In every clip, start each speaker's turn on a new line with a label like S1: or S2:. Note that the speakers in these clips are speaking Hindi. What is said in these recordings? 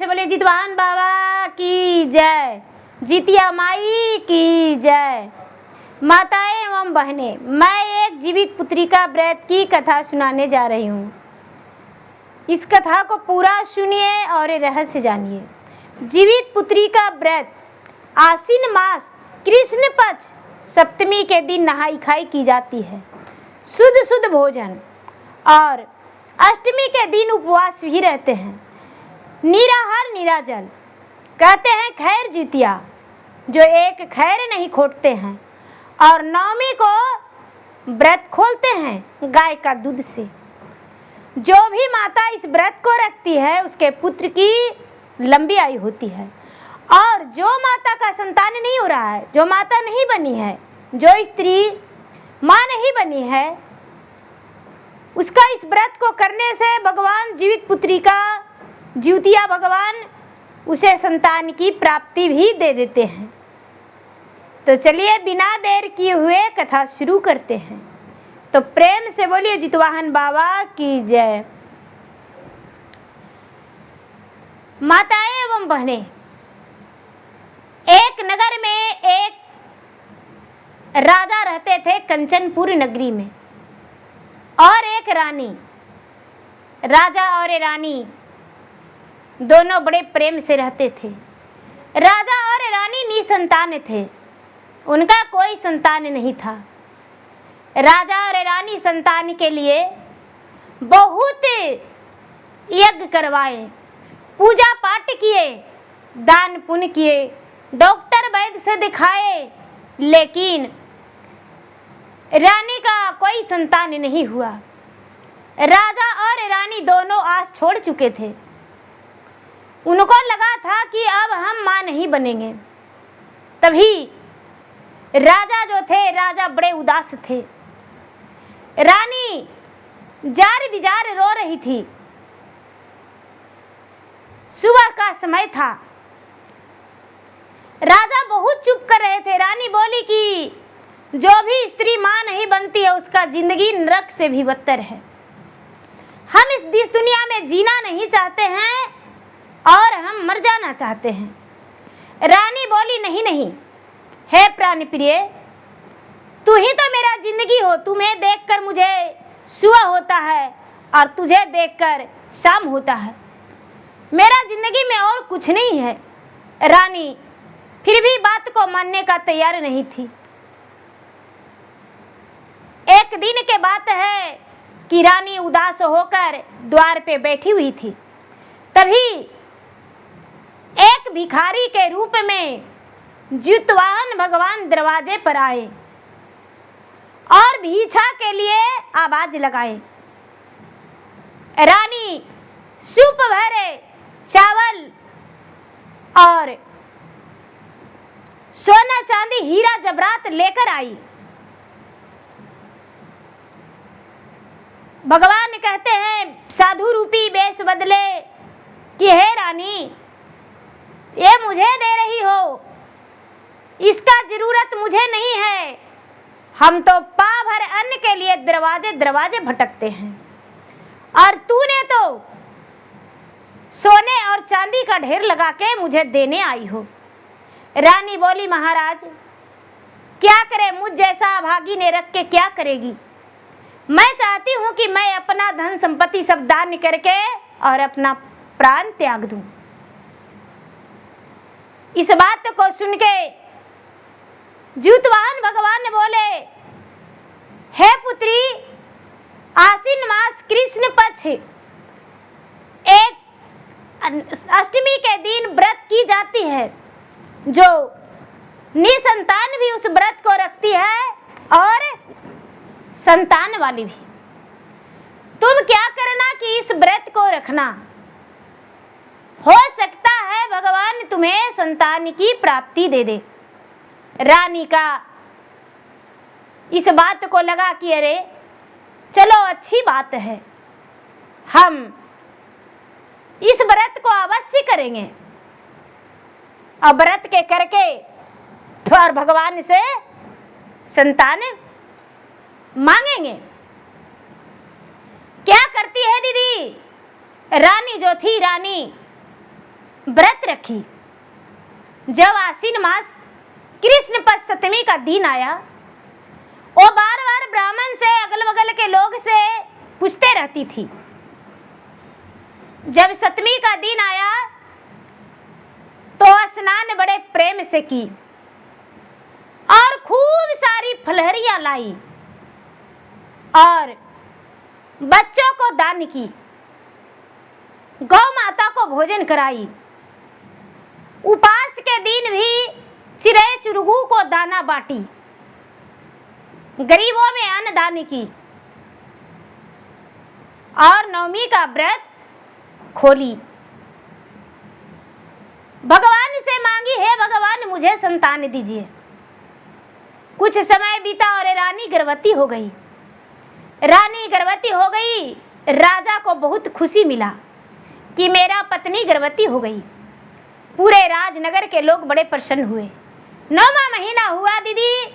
S1: बोले जितवाहन बाबा की जय, जितिया माई की जय। माताएं एवं बहनें, मैं एक जीवित पुत्री का व्रत की कथा सुनाने जा रही हूँ। इस कथा को पूरा सुनिए और रहस्य जानिए। जीवित पुत्री का व्रत आश्विन मास कृष्ण पक्ष सप्तमी के दिन नहाई खाई की जाती है। शुद्ध भोजन और अष्टमी के दिन उपवास भी रहते हैं। निराहार निराजल कहते हैं खैर जितिया, जो एक खैर नहीं खोटते हैं। और नवमी को व्रत खोलते हैं गाय का दूध से। जो भी माता इस व्रत को रखती है उसके पुत्र की लंबी आयु होती है। और जो माता का संतान नहीं हो रहा है, जो माता नहीं बनी है, जो स्त्री माँ नहीं बनी है, उसका इस व्रत को करने से भगवान जीवित पुत्री का जितिया भगवान उसे संतान की प्राप्ति भी दे देते हैं। तो चलिए बिना देर किए हुए कथा शुरू करते हैं। तो प्रेम से बोलिए जितवाहन बाबा की जय। माताएं एवं बहनें, एक नगर में एक राजा रहते थे कंचनपुर नगरी में, और एक रानी। राजा और रानी दोनों बड़े प्रेम से रहते थे। राजा और रानी निसंतान थे, उनका कोई संतान नहीं था। राजा और रानी संतान के लिए बहुत यज्ञ करवाए, पूजा पाठ किए, दान पुण्य किए, डॉक्टर वैद्य से दिखाए, लेकिन रानी का कोई संतान नहीं हुआ। राजा और रानी दोनों आस छोड़ चुके थे। उनको लगा था कि अब हम मां नहीं बनेंगे। तभी राजा जो थे, राजा बड़े उदास थे। रानी जार बिजार रो रही थी। सुबह का समय था। राजा बहुत चुप कर रहे थे। रानी बोली कि जो भी स्त्री मां नहीं बनती है उसका जिंदगी नरक से भी बदतर है। हम इस दुनिया में जीना नहीं चाहते हैं और हम मर जाना चाहते हैं। रानी बोली नहीं, हे प्राण प्रिय, तू ही तो मेरा जिंदगी हो। तुम्हें देखकर मुझे सुबह होता है और तुझे देखकर शाम होता है। मेरा जिंदगी में और कुछ नहीं है। रानी फिर भी बात को मानने का तैयार नहीं थी। एक दिन के बात है कि रानी उदास होकर द्वार पे बैठी हुई थी। तभी एक भिखारी के रूप में जितवाहन भगवान दरवाजे पर आए और भिक्षा के लिए आवाज लगाए। रानी सूप भरे चावल और सोना चांदी हीरा जबरात लेकर आई। भगवान कहते हैं साधु रूपी वेश बदले कि हे रानी, ये मुझे दे रही हो, इसका जरूरत मुझे नहीं है। हम तो पाव भर अन्न के लिए दरवाजे दरवाजे भटकते हैं और तूने तो सोने और चांदी का ढेर लगा के मुझे देने आई हो। रानी बोली महाराज, क्या करे, मुझ जैसा अभागी ने रख के क्या करेगी। मैं चाहती हूँ कि मैं अपना धन संपत्ति सब दान करके और अपना प्राण त्याग दूं। इस बात को सुन के जितवाहन भगवान बोले, हे पुत्री, आश्विन मास कृष्ण पक्ष एक अष्टमी के दिन व्रत की जाती है। जो निसंतान भी उस व्रत को रखती है और संतान वाली भी। तुम क्या करना कि इस व्रत को रखना, हो सकता है भगवान तुम्हें संतान की प्राप्ति दे दे। रानी का इस बात को लगा कि अरे चलो अच्छी बात है, हम इस व्रत को अवश्य करेंगे और व्रत के करके और भगवान से संतान मांगेंगे। क्या करती है दीदी? रानी जो थी, रानी व्रत रखी। जब आश्विन मास कृष्ण पक्ष सप्तमी का दिन आया, वो बार बार ब्राह्मण से, अगल बगल के लोग से पूछते रहती थी। जब सप्तमी का दिन आया तो स्नान बड़े प्रेम से की और खूब सारी फलहरियां लाई और बच्चों को दान की, गौ माता को भोजन कराई। उपास के दिन भी चिड़ै चुरगू को दाना बांटी, गरीबों में अन्न दान की और नवमी का व्रत खोली। भगवान से मांगी, हे भगवान मुझे संतान दीजिए। कुछ समय बीता और रानी गर्भवती हो गई। रानी गर्भवती हो गई, राजा को बहुत खुशी मिला कि मेरा पत्नी गर्भवती हो गई। पूरे राजनगर के लोग बड़े प्रसन्न हुए। 9वां महीना हुआ दीदी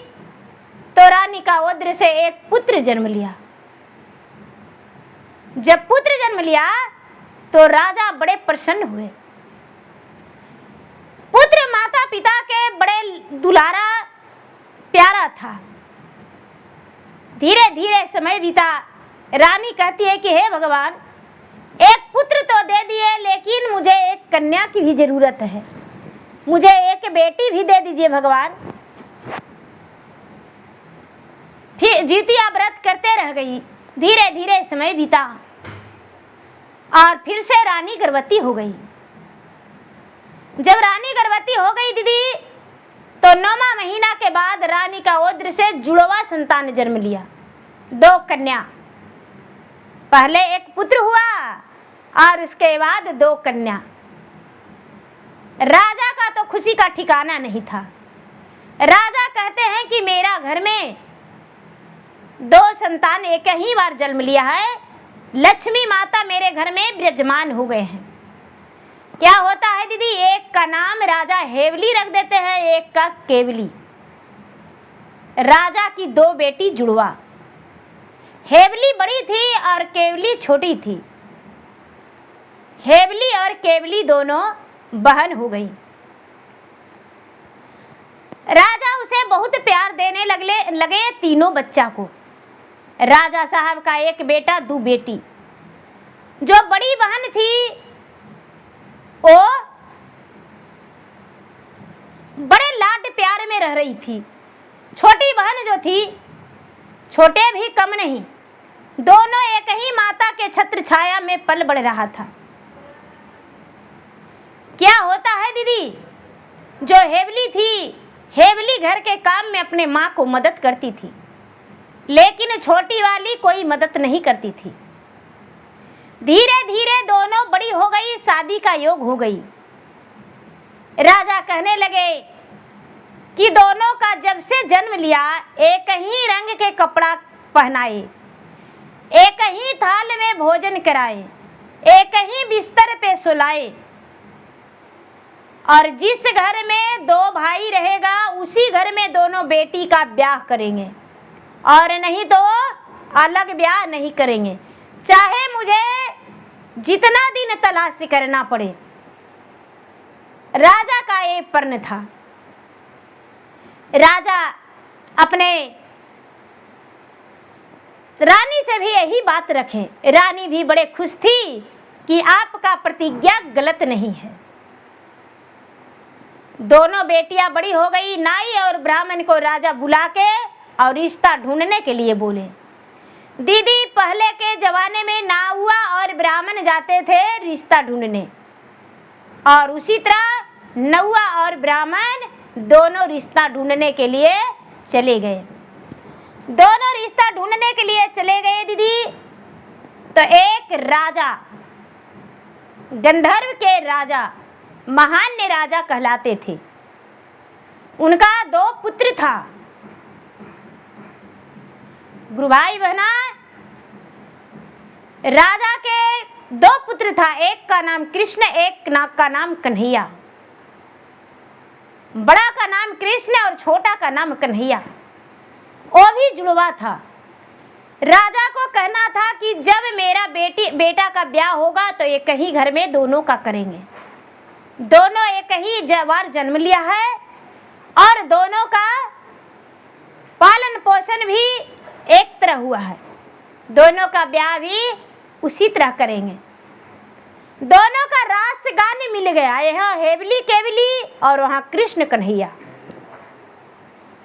S1: तो रानी का उदर से एक पुत्र जन्म लिया। जब पुत्र जन्म लिया तो राजा बड़े प्रसन्न हुए। पुत्र माता पिता के बड़े दुलारा प्यारा था। धीरे धीरे समय बीता। रानी कहती है कि हे भगवान, एक पुत्र तो दे दिए, लेकिन मुझे एक कन्या की भी जरूरत है। मुझे एक बेटी भी दे दीजिए भगवान। फिर जितिया व्रत करते रह गई। धीरे धीरे समय बीता और फिर से रानी गर्भवती हो गई। जब रानी गर्भवती हो गई दीदी तो 9वां महीना के बाद रानी का उदर से जुड़वा संतान जन्म लिया, 2 कन्या। पहले एक पुत्र हुआ और उसके बाद 2 कन्या। राजा का तो खुशी का ठिकाना नहीं था। राजा कहते हैं कि मेरा घर में 2 संतान एक ही बार जन्म लिया है। लक्ष्मी माता मेरे घर में विराजमान हो गए हैं। क्या होता है दीदी, एक का नाम राजा हेवली रख देते हैं, एक का केवली। राजा की 2 बेटी जुड़वा। हेवली बड़ी थी और केवली छोटी थी। हेवली और केवली दोनों बहन हो गई। राजा उसे बहुत प्यार देने लगे तीनों बच्चा को। राजा साहब का एक बेटा 2 बेटी। जो बड़ी बहन थी वो बड़े लाड प्यार में रह रही थी। छोटी बहन जो थी, छोटे भी कम नहीं, दोनों एक ही माता के छत्र छाया में पल बढ़ रहा था। क्या होता है दीदी, जो हेवली थी, हेवली घर के काम में अपने माँ को मदद करती थी, लेकिन छोटी वाली कोई मदद नहीं करती थी। धीरे धीरे दोनों बड़ी हो गई, शादी का योग हो गई। राजा कहने लगे कि दोनों का जब से जन्म लिया, एक ही रंग के कपड़ा पहनाए, एक ही थाल में भोजन कराए, एक ही बिस्तर पे सुलाए, और जिस घर में 2 भाई रहेगा उसी घर में दोनों बेटी का ब्याह करेंगे, और नहीं तो अलग ब्याह नहीं करेंगे, चाहे मुझे जितना दिन तलाश करना पड़े। राजा का ये प्रण था। राजा अपने रानी से भी यही बात रखे। रानी भी बड़े खुश थी कि आपका प्रतिज्ञा गलत नहीं है। दोनों बेटियां बड़ी हो गई। नाई और ब्राह्मण को राजा बुला के और रिश्ता ढूंढने के लिए बोले। दीदी पहले के जमाने में नाउआ और ब्राह्मण जाते थे रिश्ता ढूंढने, और उसी तरह नौआ और ब्राह्मण दोनों रिश्ता ढूंढने के लिए चले गए। दोनों रिश्ता ढूंढने के लिए चले गए दीदी। तो एक राजा, गंधर्व के राजा, महान राजा कहलाते थे, उनका 2 पुत्र था। गुरु भाई बहना, राजा के 2 पुत्र था, एक का नाम कृष्ण, एक का नाम कन्हैया। बड़ा का नाम कृष्ण और छोटा का नाम कन्हैया। वो भी जुड़वा था। राजा को कहना था कि जब मेरा बेटा का ब्याह होगा तो एक ही घर में दोनों का करेंगे। दोनों एक ही बार जन्म लिया है और दोनों का पालन पोषण भी एक तरह हुआ है, दोनों का ब्याह भी उसी तरह करेंगे। दोनों का रास गान मिल गया, यहाँ हेवली केवली और वहाँ कृष्ण कन्हैया।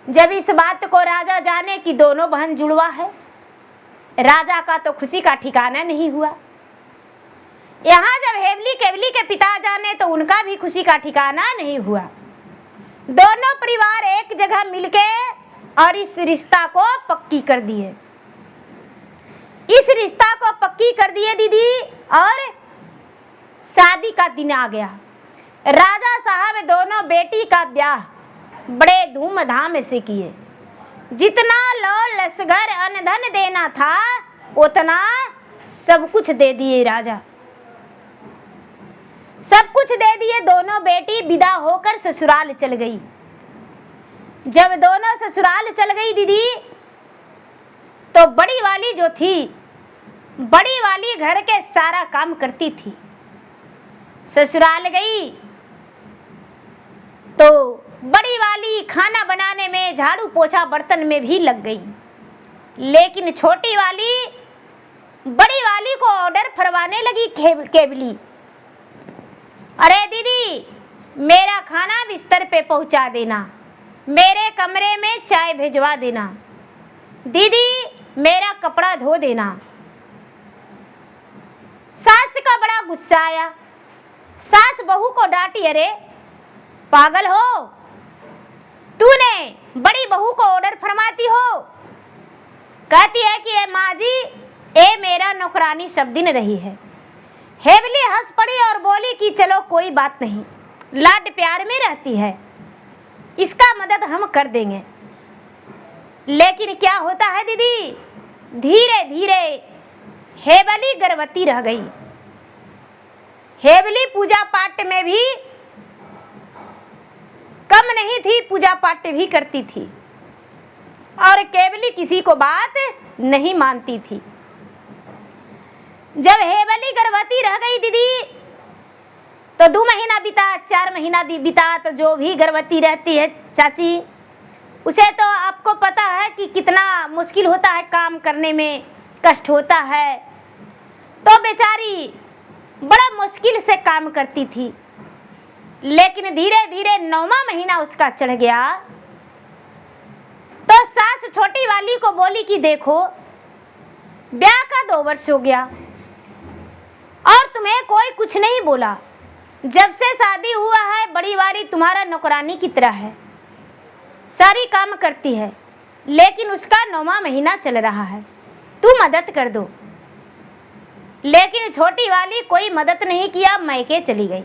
S1: जब इस बात को राजा जाने कि दोनों बहन जुड़वा है, राजा का तो खुशी का ठिकाना नहीं हुआ। यहाँ जब हेवली केवली के पिता जाने तो उनका भी खुशी का ठिकाना नहीं हुआ। दोनों परिवार एक जगह मिलके और इस रिश्ता को पक्की कर दिए, इस रिश्ता को पक्की कर दिए दीदी। और शादी का दिन आ गया। राजा साहब दोनों बेटी का ब्याह बड़े धूमधाम से किए। जितना लो लसगर अन्न धन देना था उतना सब कुछ दे दिए राजा, सब कुछ दे दिए। दोनों बेटी विदा होकर ससुराल चल गई। जब दोनों ससुराल चल गई दीदी, तो बड़ी वाली जो थी, बड़ी वाली घर के सारा काम करती थी। ससुराल गई तो बड़ी वाली खाना बनाने में, झाड़ू पोछा बर्तन में भी लग गई। लेकिन छोटी वाली बड़ी वाली को ऑर्डर फरमाने लगी केवली, अरे दीदी मेरा खाना बिस्तर पे पहुंचा देना, मेरे कमरे में चाय भिजवा देना, दीदी मेरा कपड़ा धो देना। सास का बड़ा गुस्सा आया। सास बहू को डांटी, अरे पागल हो, तूने बड़ी बहू को ऑर्डर फरमाती हो। कहती है कि ए माँ जी, ए मेरा नौकरानी सब दिन रही है। हेवली हंस पड़ी और बोली कि चलो कोई बात नहीं, लाड प्यार में रहती है, इसका मदद हम कर देंगे। लेकिन क्या होता है दीदी, धीरे धीरे हेवली गर्भवती रह गई। हेवली पूजा पाठ में भी कम नहीं थी, पूजा पाठ भी करती थी और केवली किसी को बात नहीं मानती थी। जब हेवली गर्भवती रह गई दीदी, तो 2 महीना बीता, 4 महीना बीता, तो जो भी गर्भवती रहती है चाची, उसे तो आपको पता है कि कितना मुश्किल होता है, काम करने में कष्ट होता है। तो बेचारी बड़ा मुश्किल से काम करती थी। लेकिन धीरे धीरे 9वां महीना उसका चढ़ गया तो सास छोटी वाली को बोली कि देखो ब्याह का 2 वर्ष हो गया और तुम्हें कोई कुछ नहीं बोला। जब से शादी हुआ है बड़ी वाली तुम्हारा नौकरानी की तरह है, सारी काम करती है, लेकिन उसका 9वां महीना चल रहा है, तू मदद कर दो। लेकिन छोटी वाली कोई मदद नहीं किया, मायके चली गई।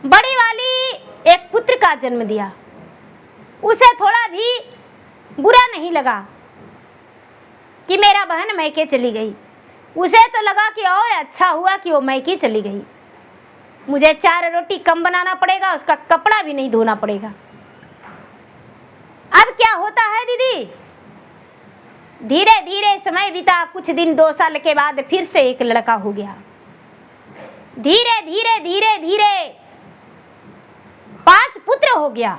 S1: बड़ी वाली एक पुत्र का जन्म दिया, उसे थोड़ा भी बुरा नहीं लगा कि मेरा बहन मायके चली गई। उसे तो लगा कि और अच्छा हुआ कि वो मायके चली गई, मुझे 4 रोटी कम बनाना पड़ेगा, उसका कपड़ा भी नहीं धोना पड़ेगा। अब क्या होता है दीदी, धीरे धीरे समय बीता, कुछ दिन 2 साल के बाद फिर से एक लड़का हो गया। धीरे धीरे धीरे धीरे 5 पुत्र हो गया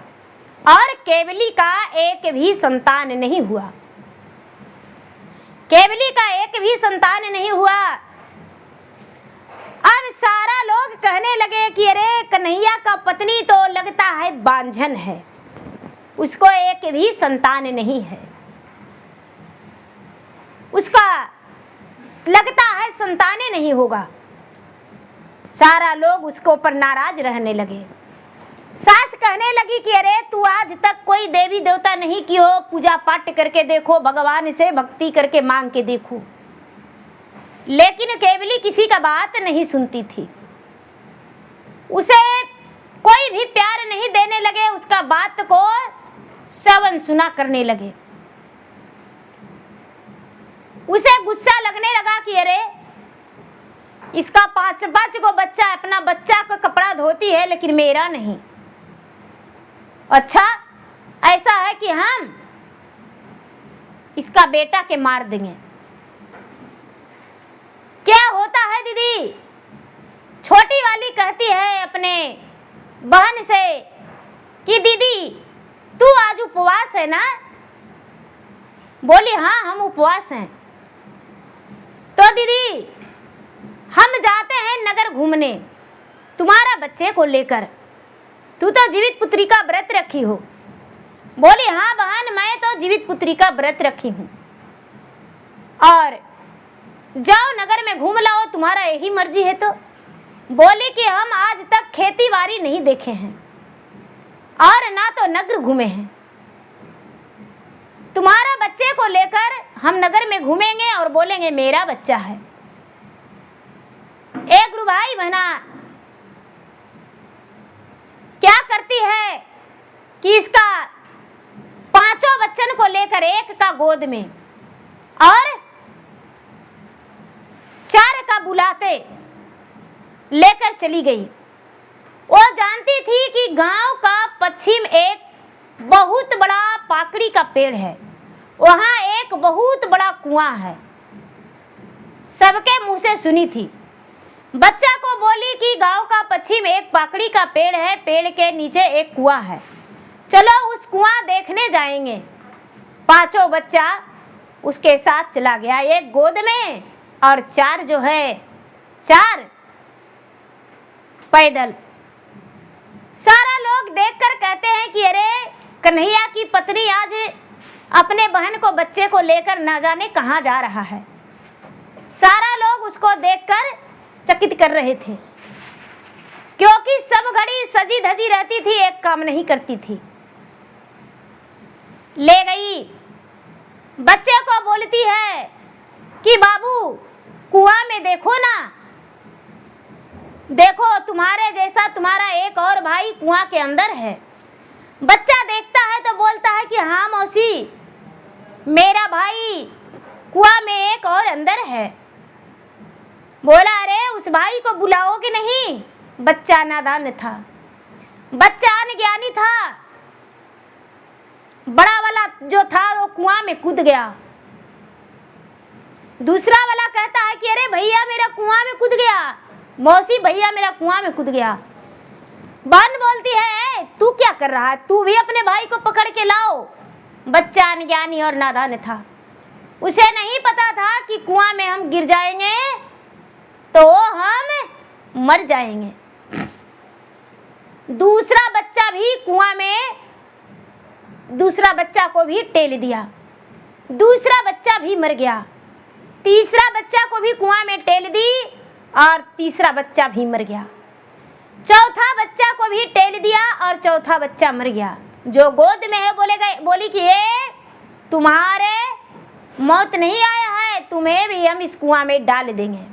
S1: और केवली का एक भी संतान नहीं हुआ। केवली का एक भी संतान नहीं हुआ। अब सारा लोग कहने लगे कि अरे कन्हैया का पत्नी तो लगता है बांझन है, उसको एक भी संतान नहीं है, उसका लगता है संतानें नहीं होगा। सारा लोग उसके ऊपर नाराज रहने लगे। सास कहने लगी कि अरे तू आज तक कोई देवी देवता नहीं की हो, पूजा पाठ करके देखो, भगवान से भक्ति करके मांग के देखो। लेकिन केवली किसी का बात नहीं सुनती थी, उसे कोई भी प्यार नहीं देने लगे, उसका बात को श्रवण सुना करने लगे। उसे गुस्सा लगने लगा कि अरे इसका 5 को बच्चा, अपना बच्चा का कपड़ा धोती है लेकिन मेरा नहीं। अच्छा ऐसा है कि हम इसका बेटा के मार देंगे। क्या होता है दीदी, छोटी वाली कहती है अपने बहन से कि दीदी तू आज उपवास है ना? बोली हाँ हम उपवास हैं। तो दीदी हम जाते हैं नगर घूमने तुम्हारा बच्चे को लेकर, तू तो जीवित पुत्री का व्रत रखी हो। बोली हाँ बहन मैं तो जीवित पुत्री का व्रत रखी हूँ, और जाओ नगर में घूम लाओ, तुम्हारा यही मर्जी है। तो बोली कि हम आज तक खेती बाड़ी नहीं देखे हैं और ना तो नगर घूमे हैं, तुम्हारा बच्चे को लेकर हम नगर में घूमेंगे और बोलेंगे मेरा बच्चा है। एक गुरु भाई बहना क्या करती है कि इसका पांचों बच्चन को लेकर एक का गोद में और चार का बुलाते लेकर चली गई। वो जानती थी कि गांव का पश्चिम एक बहुत बड़ा पाकड़ी का पेड़ है, वहां एक बहुत बड़ा कुआं है। सबके मुंह से सुनी थी। बच्चा को बोली कि गांव का पश्चिम एक पाकड़ी का पेड़ है, पेड़ के नीचे एक कुआं है, चलो उस कुआं देखने जाएंगे। पांचों बच्चा उसके साथ चला गया, एक गोद में और चार जो है चार पैदल। सारा लोग देखकर कहते हैं कि अरे कन्हैया की पत्नी आज अपने बहन को बच्चे को लेकर ना जाने कहाँ जा रहा है। सारा लोग उसको देखकर चकित कर रहे थे, क्योंकि सब घड़ी सजी धजी रहती थी, एक काम नहीं करती थी। ले गई, बच्चे को बोलती है कि बाबू कुआं में देखो ना, देखो तुम्हारे जैसा तुम्हारा एक और भाई कुआं के अंदर है। बच्चा देखता है तो बोलता है कि हाँ मौसी मेरा भाई कुआं में एक और अंदर है। बोला अरे उस भाई को बुलाओगे नहीं? बच्चा नादान था, बच्चा अनज्ञानी था। बड़ा वाला जो था वो कुआं में कूद गया। दूसरा वाला कहता है कि अरे भैया मेरा कुआं में कूद गया, मौसी भैया मेरा कुआं में कूद गया। बहन बोलती है तू क्या कर रहा है, तू भी अपने भाई को पकड़ के लाओ। बच्चा अनज्ञानी और नादान था, उसे नहीं पता था कि कुआं में हम गिर जाएंगे तो हम मर जाएंगे। दूसरा बच्चा भी कुआं में, दूसरा बच्चा को भी टेल दिया, दूसरा बच्चा भी मर गया। तीसरा बच्चा को भी कुआं में टेल दी और तीसरा बच्चा भी मर गया। चौथा बच्चा को भी टेल दिया और चौथा बच्चा मर गया। जो गोद में है बोली कि ये तुम्हारे मौत नहीं आया है, तुम्हें भी हम इस कुआं में डाल देंगे।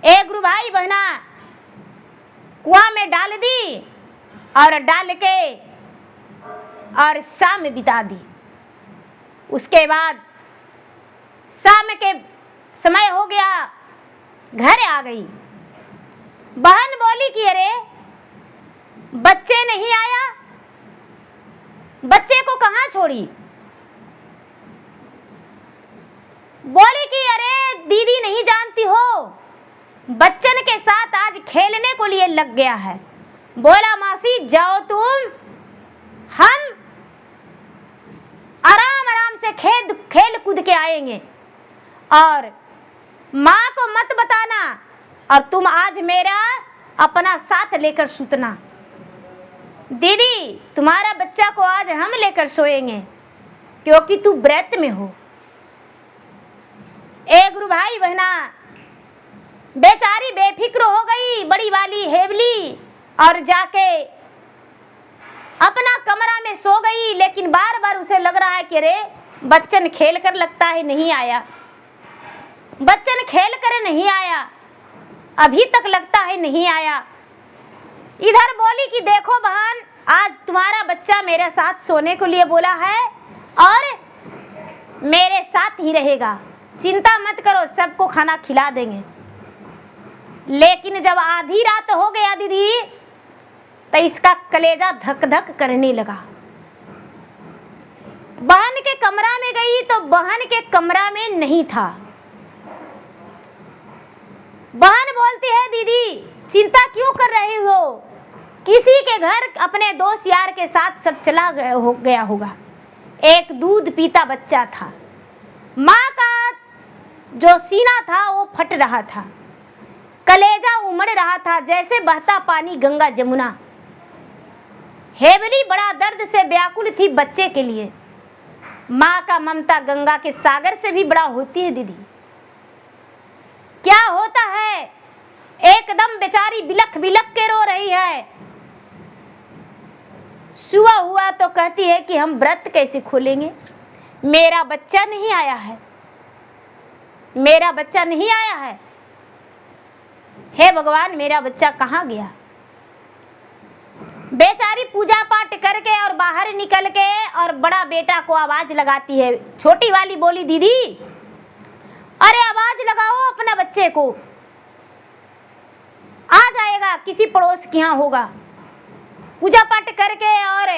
S1: एक गुरु भाई बहना कुआं में डाल दी और डाल के और शाम बिता दी। उसके बाद शाम के समय हो गया, घर आ गई। बहन बोली कि अरे बच्चे नहीं आया, बच्चे को कहाँ छोड़ी? बोली कि अरे दीदी नहीं जानती हो, बच्चन के साथ आज खेलने को लिए लग गया है। बोला मासी जाओ तुम, हम आराम आराम से खेल कूद के आएंगे और माँ को मत बताना, और तुम आज मेरा अपना साथ लेकर सूतना। दीदी तुम्हारा बच्चा को आज हम लेकर सोएंगे क्योंकि तू व्रत में हो। ए गुरु भाई बहना बेचारी बेफिक्र हो गई, बड़ी वाली हेवली, और जाके अपना कमरा में सो गई। लेकिन बार बार उसे लग रहा है कि अरे बच्चन खेल कर लगता है नहीं आया, बच्चन खेल कर नहीं आया, अभी तक लगता है नहीं आया। इधर बोली कि देखो बहन आज तुम्हारा बच्चा मेरे साथ सोने को लिए बोला है और मेरे साथ ही रहेगा, चिंता मत करो, सबको खाना खिला देंगे। लेकिन जब आधी रात हो गया दीदी तो इसका कलेजा धक धक करने लगा। बहन के कमरा में गई तो बहन के कमरा में नहीं था। बहन बोलती है, दीदी चिंता क्यों कर रही हो, किसी के घर अपने दोस्त यार के साथ सब चला गया होगा। एक दूध पीता बच्चा था, माँ का जो सीना था वो फट रहा था, कलेजा उमड़ रहा था जैसे बहता पानी गंगा जमुना। हेवली बड़ा दर्द से व्याकुल थी बच्चे के लिए। माँ का ममता गंगा के सागर से भी बड़ा होती है दीदी। क्या होता है, एकदम बेचारी बिलख बिलख के रो रही है। सुबह हुआ तो कहती है कि हम व्रत कैसे खोलेंगे, मेरा बच्चा नहीं आया है, मेरा बच्चा नहीं आया है। हे भगवान, मेरा बच्चा कहाँ गया। बेचारी पूजा पाठ करके और बाहर निकल के और बड़ा बेटा को आवाज लगाती है। छोटी वाली बोली, दीदी अरे आवाज लगाओ अपना बच्चे को, आ जाएगा, किसी पड़ोस के यहाँ होगा। पूजा पाठ करके और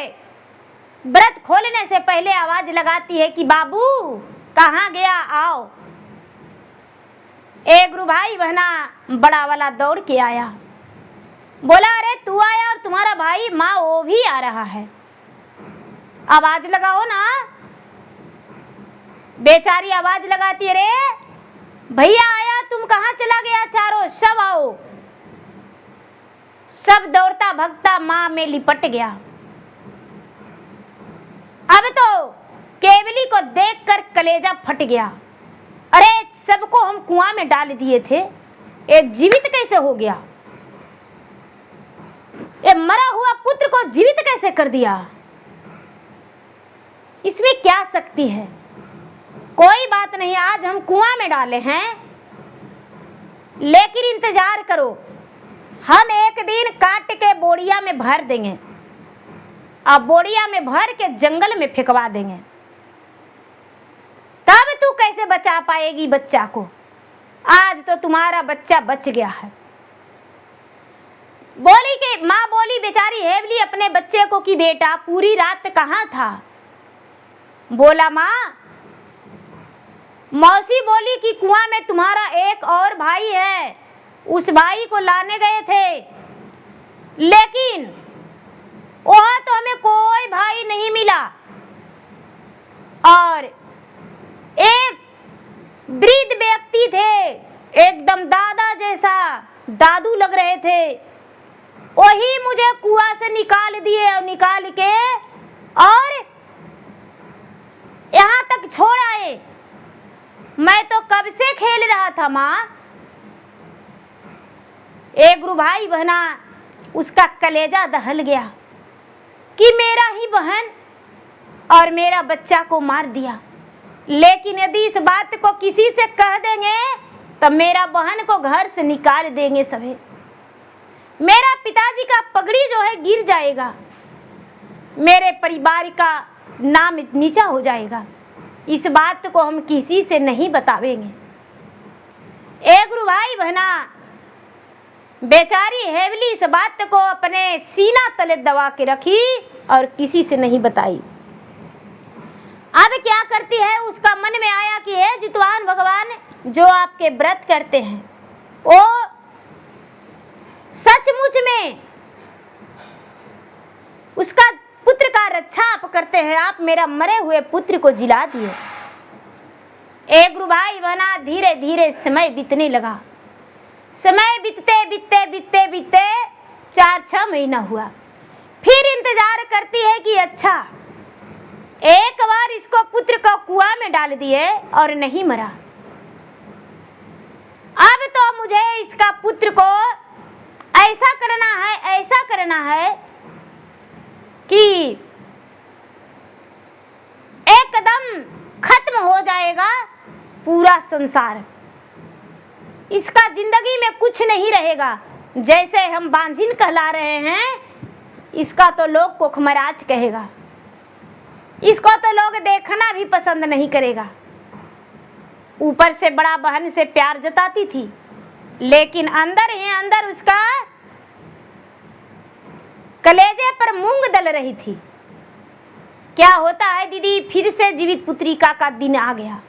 S1: व्रत खोलने से पहले आवाज लगाती है कि बाबू कहाँ गया, आओ। एक गुरु भाई बहना बड़ा वाला दौड़ के आया, बोला अरे तू आया और तुम्हारा भाई, माँ वो भी आ रहा है, आवाज लगाओ ना। बेचारी आवाज लगाती है, रे भैया आया, तुम कहाँ चला गया, चारों सब आओ। सब दौड़ता भगता माँ में लिपट गया। अब तो केवली को देखकर कलेजा फट गया। अरे सबको हम कुआं में डाल दिए थे, ये जीवित कैसे हो गया, ये मरा हुआ पुत्र को जीवित कैसे कर दिया, इसमें क्या शक्ति है। कोई बात नहीं, आज हम कुआं में डाले हैं, लेकिन इंतजार करो, हम एक दिन काट के बोरिया में भर देंगे और बोरिया में भर के जंगल में फेंकवा देंगे, तब तू कैसे बचा पाएगी बच्चा को। आज तो तुम्हारा बच्चा बच गया है। बोली कि माँ बोली बेचारी हेवली अपने बच्चे को कि बेटा पूरी रात कहाँ था। बोला माँ, मौसी बोली कि कुआं में तुम्हारा एक और भाई है, उस भाई को लाने गए थे, लेकिन वहां तो हमें कोई भाई नहीं मिला और एक वृद्ध व्यक्ति थे, एकदम दादा जैसा दादू लग रहे थे, वही मुझे कुआं से निकाल दिए और निकाल के और यहाँ तक छोड़ आए। मैं तो कब से खेल रहा था माँ। एक गुरु भाई बहना उसका कलेजा दहल गया कि मेरा ही बहन और मेरा बच्चा को मार दिया, लेकिन यदि इस बात को किसी से कह देंगे तो मेरा बहन को घर से निकाल देंगे सभी, मेरा पिताजी का पगड़ी जो है गिर जाएगा, मेरे परिवार का नाम नीचा हो जाएगा। इस बात को हम किसी से नहीं बतावेंगे। एक गुरु भाई बहना बेचारी हेवली इस बात को अपने सीना तले दबा के रखी और किसी से नहीं बताई। अब क्या करती है, उसका मन में आया कि हे जितवान भगवान, जो आपके व्रत करते हैं वो सचमुच में उसका पुत्र का रक्षा आप करते हैं, आप मेरा मरे हुए पुत्र को जिला दिए। एक गुरु भाई बना धीरे धीरे समय बीतने लगा। समय बीतते बीतते बीतते बीतते 4-6 महीना हुआ। फिर इंतजार करती है कि अच्छा एक बार इसको पुत्र को कुआं में डाल दिए और नहीं मरा, अब तो मुझे इसका पुत्र को ऐसा करना है, ऐसा करना है कि एकदम खत्म हो जाएगा पूरा संसार, इसका जिंदगी में कुछ नहीं रहेगा। जैसे हम बांझिन कहला रहे हैं, इसका तो लोग कोखमराज कहेगा, इसको तो लोग देखना भी पसंद नहीं करेगा। ऊपर से बड़ा बहन से प्यार जताती थी, लेकिन अंदर ही अंदर उसका कलेजे पर मूंग दल रही थी। क्या होता है दीदी, फिर से जीवित पुत्रिका का दिन आ गया।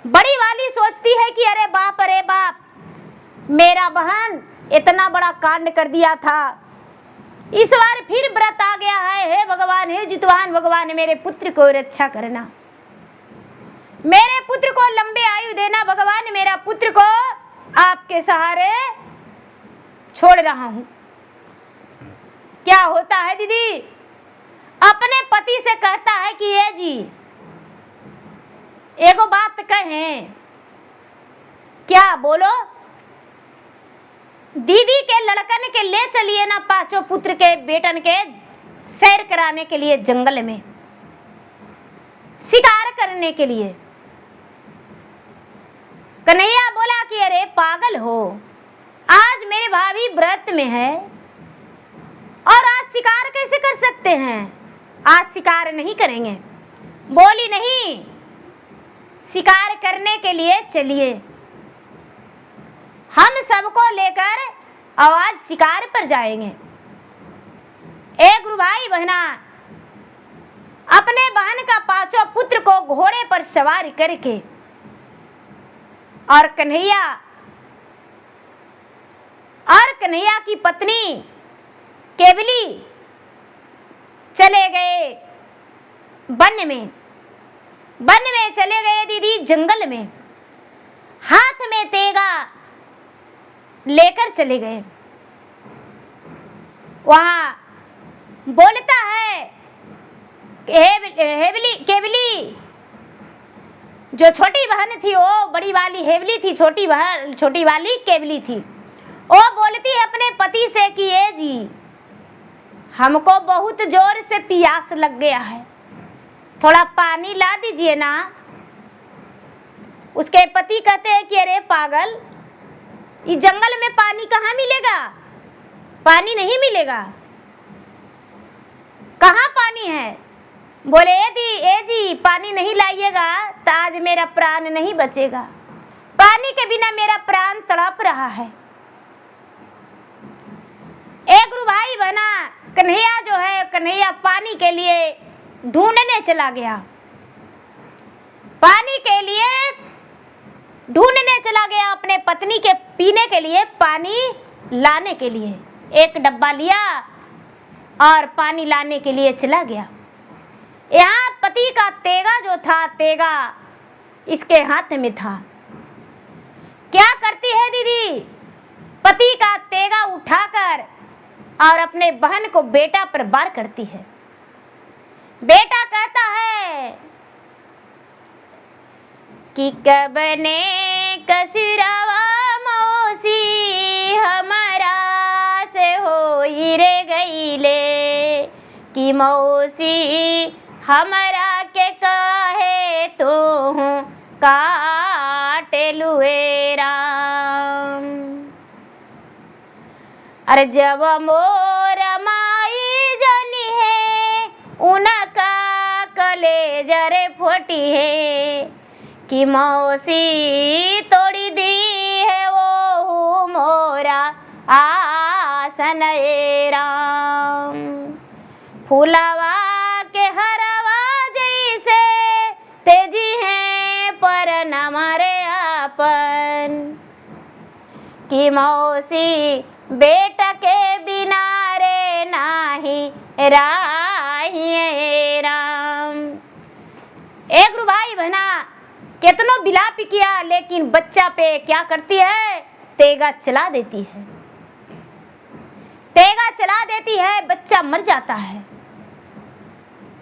S1: बड़ी वाली सोचती है कि अरे बाप, मेरा बहन इतना बड़ा कांड कर दिया था, इस बार फिर व्रत आ गया है। हे भगवान, हे जितवान भगवान, मेरे पुत्र को रक्षा करना, मेरे पुत्र को लंबे आयु देना भगवान, मेरा पुत्र को आपके सहारे छोड़ रहा हूं। क्या होता है दीदी, अपने पति से कहता है कि ये जी एगो बात कहें। क्या बोलो? दीदी के लड़कन के ले चलिए ना पांचों पुत्र के बेटन के सैर कराने के लिए, जंगल में शिकार करने के लिए। कन्हैया बोला कि अरे पागल हो, आज मेरे भाभी व्रत में है और आज शिकार कैसे कर सकते हैं, आज शिकार नहीं करेंगे। बोली नहीं, शिकार करने के लिए चलिए, हम सबको लेकर आज शिकार पर जाएंगे। एक गुरु भाई बहना अपने बहन का पांचों पुत्र को घोड़े पर सवार करके और कन्हैया की पत्नी केवली चले गए वन में चले गए दीदी, जंगल में हाथ में तेगा लेकर चले गए। वहां बोलता है केवली, जो छोटी बहन थी वो बड़ी वाली हेवली थी, छोटी वाली केवली थी। वो बोलती है अपने पति से कि ये जी हमको बहुत जोर से प्यास लग गया है, थोड़ा पानी ला दीजिए ना। उसके पति कहते हैं कि अरे पागल, इस जंगल में पानी कहाँ मिलेगा, पानी नहीं मिलेगा, कहाँ पानी है। बोले ए जी पानी नहीं लाइएगा तो आज मेरा प्राण नहीं बचेगा, पानी के बिना मेरा प्राण तड़प रहा है। एक गुरु भाई बना कन्हैया जो है, कन्हैया पानी के लिए ढूंढने चला गया, पानी के लिए ढूंढने चला गया, अपने पत्नी के पीने के लिए पानी लाने के लिए एक डब्बा लिया और पानी लाने के लिए चला गया। यहाँ पति का तेगा जो था, तेगा इसके हाथ में था। क्या करती है दीदी, पति का तेगा उठाकर और अपने बहन को बेटा पर वार करती है। बेटा कहता है कि कब ने कसुरवा मौसी हमारा से हो रे गईले, कि मौसी हमारा के कहे तो काट लुए राम। अरे जब मोर माई जनी है उनका कलेजर फोटी है, कि मौसी तोड़ी दी है वो मोरा आसन ए राम। फूलवा के हरवा जैसे तेजी है पर न मारे अपन, कि मौसी बेटा के बिना रे नाही राही राम। एक गुरु भाई बहना कितनो बिलाप किया, लेकिन बच्चा पे क्या करती है, तेगा चला देती है, तेगा चला देती है, बच्चा मर जाता है।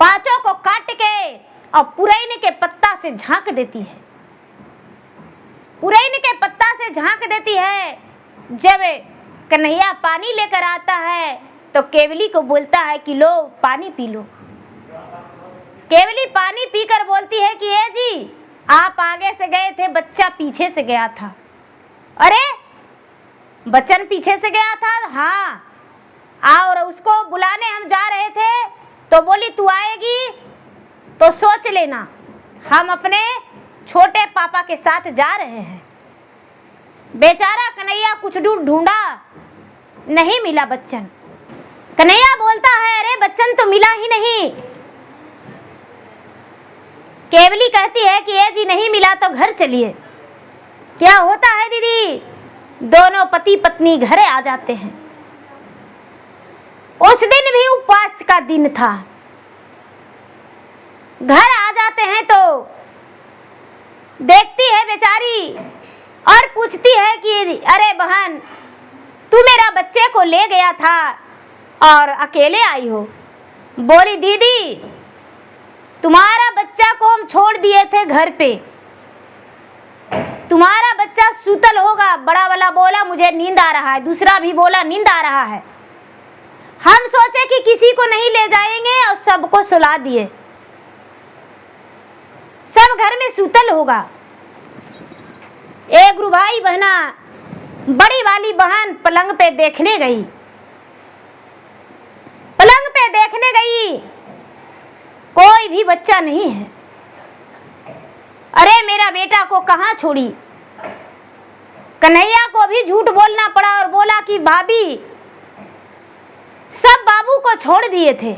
S1: पांचों को काट के और पुरैन के पत्ता से झांक देती है, पुरैन के पत्ता से झांक देती है। जब कन्हैया पानी लेकर आता है तो केवली को बोलता है कि लो पानी पी लो। केवली पानी पीकर बोलती है कि ये जी आप आगे से गए थे, बच्चा पीछे से गया था। अरे बच्चन पीछे से गया था? हाँ। और उसको बुलाने हम जा रहे थे तो बोली तू आएगी तो सोच लेना, हम अपने छोटे पापा के साथ जा रहे हैं। बेचारा कन्हैया कुछ दूर ढूंढा, नहीं मिला बच्चन। कन्हैया बोलता है अरे बच्चन तो मिला ही नहीं। केवली कहती है कि ये जी नहीं मिला तो घर चलिए। क्या होता है दीदी, दोनों पति पत्नी घर आ जाते हैं। उस दिन भी उपवास का दिन था। घर आ जाते हैं तो देखती है बेचारी और पूछती है कि अरे बहन, तू मेरा बच्चे को ले गया था और अकेले आई हो। बोली दीदी, तुम्हारा बच्चा को हम छोड़ दिए थे घर पे, तुम्हारा बच्चा सूतल होगा। बड़ा वाला बोला मुझे नींद आ रहा है, दूसरा भी बोला नींद आ रहा है। हम सोचे कि किसी को नहीं ले जाएंगे और सबको सुला दिए, सब घर में सूतल होगा। एक गुरु भाई बहना, बड़ी वाली बहन पलंग पे देखने गई। पलंग पे देखने गई, कोई भी बच्चा नहीं है। अरे मेरा बेटा को कहाँ छोड़ी। कन्हैया को भी झूठ बोलना पड़ा और बोला कि भाभी, सब बाबू को छोड़ दिए थे,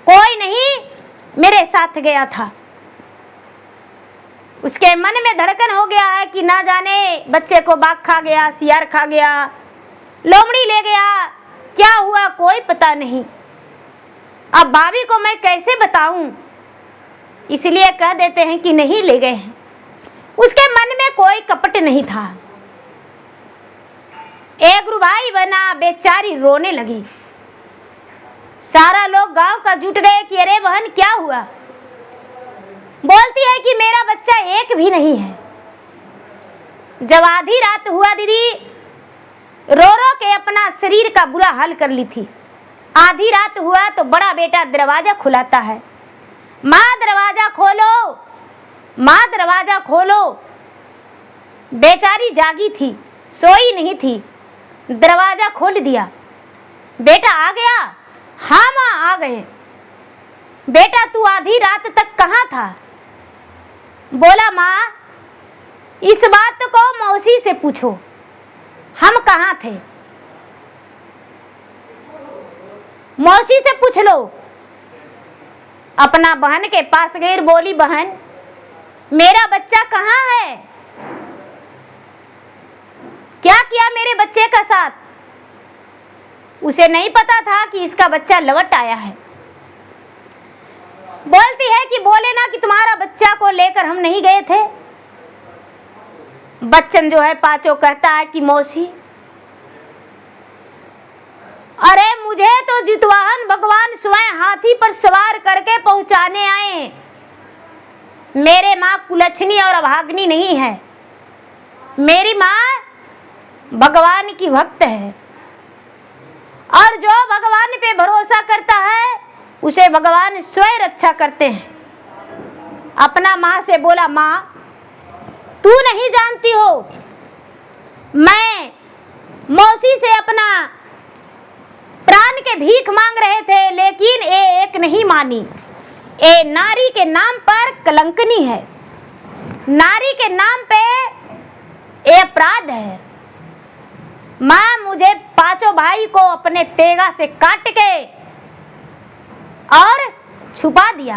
S1: कोई नहीं मेरे साथ गया था। उसके मन में धड़कन हो गया है कि ना जाने बच्चे को बाघ खा गया, सियार खा गया, लोमड़ी ले गया, क्या हुआ कोई पता नहीं। अब भाभी को मैं कैसे बताऊं, इसलिए कह देते हैं कि नहीं ले गए हैं। उसके मन में कोई कपट नहीं था। एक गुरु भाई बना, बेचारी रोने लगी। सारा लोग गांव का जुट गए कि अरे बहन क्या हुआ। बोलती है कि मेरा बच्चा एक भी नहीं है। जब आधी रात हुआ दीदी, रो रो के अपना शरीर का बुरा हाल कर ली थी। आधी रात हुआ तो बड़ा बेटा दरवाजा खुलाता है, माँ दरवाजा खोलो, माँ दरवाजा खोलो। बेचारी जागी थी, सोई नहीं थी। दरवाजा खोल दिया। बेटा आ गया? हाँ माँ आ गए। बेटा तू आधी रात तक कहाँ था? बोला माँ, इस बात को मौसी से पूछो, हम कहाँ थे। मौसी से पूछ लो। अपना बहन के पास गई, बोली बहन मेरा बच्चा कहाँ है, क्या किया मेरे बच्चे का साथ। उसे नहीं पता था कि इसका बच्चा लौट आया है। बोलती है कि बोले ना कि तुम्हारा बच्चा को लेकर हम नहीं गए थे। बच्चन जो है पांचों कहता है कि मौसी, अरे मुझे तो जितवाहन भगवान स्वयं हाथी पर सवार करके पहुंचाने आए। मेरे माँ कुलच्छनी और अभाग्नि नहीं है, मेरी माँ भगवान की भक्त है और जो भगवान पे भरोसा करता है उसे भगवान स्वयं रक्षा करते हैं। अपना माँ से बोला, माँ तू नहीं जानती हो, मैं मौसी से अपना प्राण के भीख मांग रहे थे, लेकिन ये एक नहीं मानी। ये नारी के नाम पर कलंकनी है, नारी के नाम पे ये अपराध है। माँ मुझे पांचों भाई को अपने तेगा से काट के और छुपा दिया।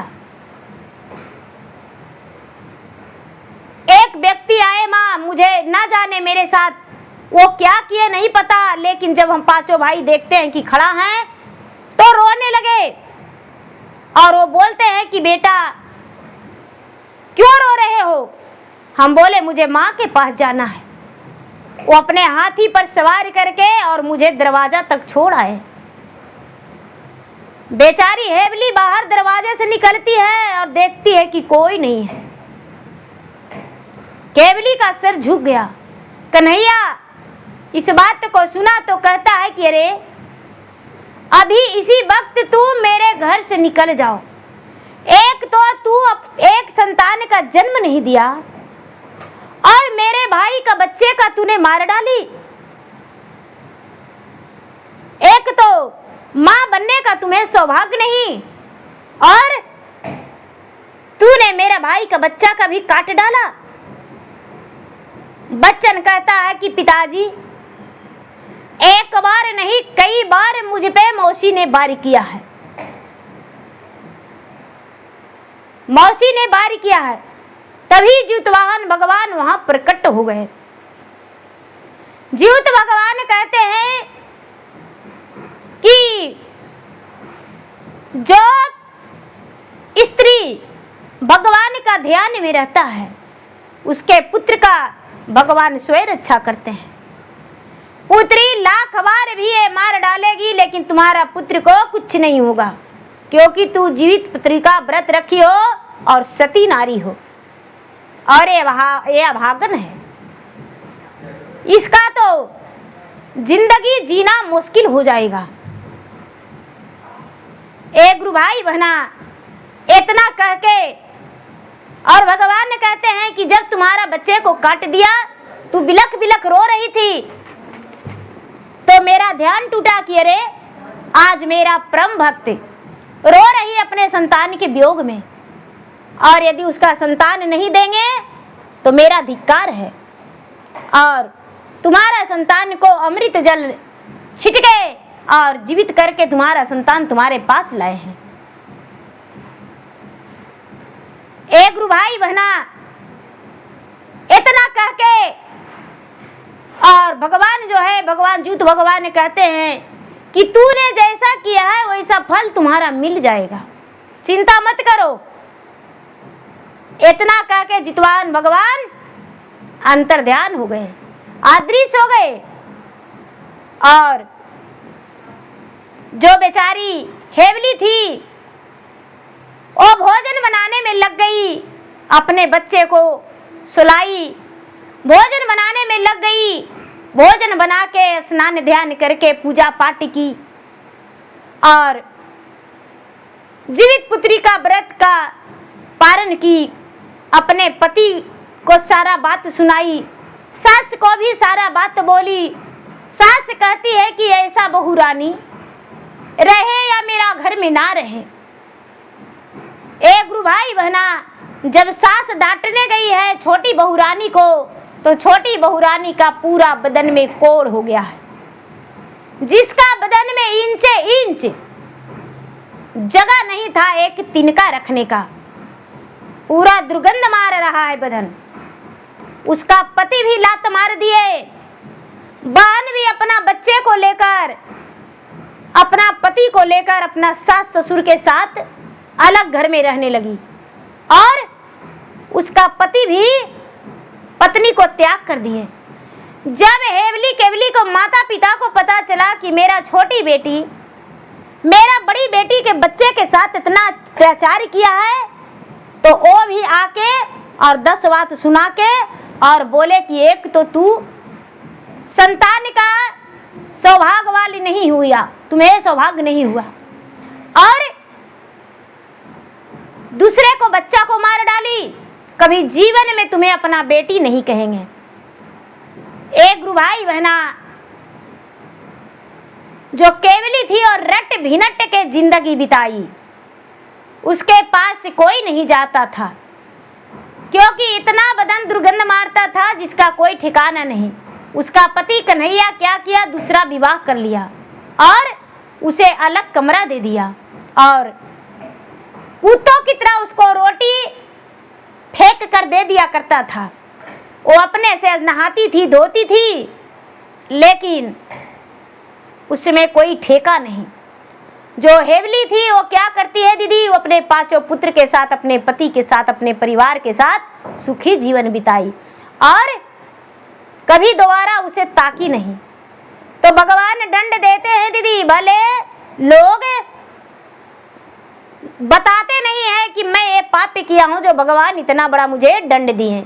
S1: एक व्यक्ति आए, माँ मुझे ना जाने मेरे साथ वो क्या किए नहीं पता, लेकिन जब हम पांचों भाई देखते हैं कि खड़ा है तो रोने लगे और वो बोलते हैं कि बेटा क्यों रो रहे हो। हम बोले मुझे माँ के पास जाना है। वो अपने हाथी पर सवार करके और मुझे दरवाजा तक छोड़ आए। बेचारी हेवली बाहर दरवाजे से निकलती है और देखती है कि कोई नहीं है। केवली का सिर झुक गया। कन्हैया इस बात को सुना तो कहता है कि अरे अभी इसी वक्त तू मेरे घर से निकल जाओ। एक तो तू एक संतान का जन्म नहीं दिया और मेरे भाई का बच्चे का तूने मार डाली। एक तो मां बनने का तुम्हें सौभाग्य नहीं और तूने मेरे भाई का बच्चा का भी काट डाला। बच्चन कहता है कि पिताजी एक बार नहीं कई बार मुझ पे मौसी ने वार किया है। मौसी ने वार किया है, तभी जितवाहन भगवान वहां प्रकट हो गए। जीवित भगवान कहते हैं कि जो स्त्री भगवान का ध्यान में रहता है उसके पुत्र का भगवान स्वयं रक्षा करते हैं। पुत्री लाख बार भी ये मार डालेगी लेकिन तुम्हारा पुत्र को कुछ नहीं होगा, क्योंकि तू जीवित पुत्री का व्रत रखी हो और सती नारी हो, और ये अभागन है। इसका तो जिंदगी जीना मुश्किल हो जाएगा। एक गुरु भाई बहना इतना कह के और भगवान ने कहते हैं कि जब तुम्हारा बच्चे को काट दिया, तू बिलख बिलख रो रही थी, तो मेरा ध्यान टूटा कि अरे आज मेरा परम भक्त रो रही है अपने संतान के वियोग में, और यदि उसका संतान नहीं देंगे तो मेरा धिक्कार है, और तुम्हारा संतान को अमृत जल छिटके और जीवित करके तुम्हारा संतान तुम्हारे पास लाए हैं। एक गुरु भाई बहना इतना कह के और भगवान जो है, भगवान जूत भगवान कहते हैं कि तूने जैसा किया है वैसा फल तुम्हारा मिल जाएगा, चिंता मत करो। इतना कह के जितवान भगवान अंतर ध्यान हो गए, अदृश्य हो गए, और जो बेचारी हेवली थी वो भोजन बनाने में लग गई, अपने बच्चे को सुलाई, भोजन बनाने में लग गई, भोजन बना के स्नान ध्यान करके पूजा पाठ की और जीवित पुत्री का व्रत का पारण की, अपने पति को सारा बात सुनाई, सास को भी सारा बात बोली। सास कहती है कि ऐसा बहू रानी रहे या मेरा घर में ना रहे। एक गुरु भाई बहना जब सास डांटने गई है छोटी बहू रानी को, तो छोटी बहू रानी का पूरा बदन में कोढ़ हो गया है, जिसका बदन में इंचे इंच जगह नहीं था एक तिनका रखने का, पूरा दुर्गंध मार रहा है बदन। उसका पति भी लात मार दिए, बहन भी अपना बच्चे को लेकर, अपना पति को लेकर अपना सास ससुर के साथ अलग घर में रहने लगी, और उसका पति भी पत्नी को त्याग कर दिए। जब हेवली केवली को माता पिता को पता चला कि मेरा छोटी बेटी मेरा बड़ी बेटी के बच्चे के साथ इतना अत्याचार किया है, तो वो भी आके और 10 बात सुना के और बोले कि एक तो तू संतान का सौभाग्य वाली नहीं हुआ, तुम्हें सौभाग्य नहीं हुआ, और दूसरे को बच्चा को मार डाली, कभी जीवन में तुम्हें अपना बेटी नहीं कहेंगे। एक गुरु भाई बहना जो केवली थी और रट भिनट के जिंदगी बिताई, उसके पास कोई नहीं जाता था, क्योंकि इतना बदन दुर्गंध मारता था जिसका कोई ठिकाना नहीं। उसका पति कन्हैया क्या किया, दूसरा विवाह कर लिया और उसे अलग कमरा दे दिया, और कुत्तों की तरह उसको रोटी फेंक कर दे दिया करता था। वो अपने से नहाती थी, धोती थी, लेकिन उसमें कोई ठेका नहीं। जो हेवली थी वो क्या करती है दीदी, वो अपने 5 पुत्र के साथ, अपने पति के साथ, अपने परिवार के साथ सुखी जीवन बिताई और कभी दोबारा उसे ताकी नहीं। तो भगवान दंड देते हैं दीदी, भले लोग बताते नहीं है कि मैं ये पाप किया हूं जो भगवान इतना बड़ा मुझे दंड दिए।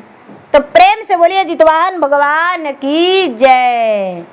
S1: तो प्रेम से बोलिए जितवाहन भगवान की जय।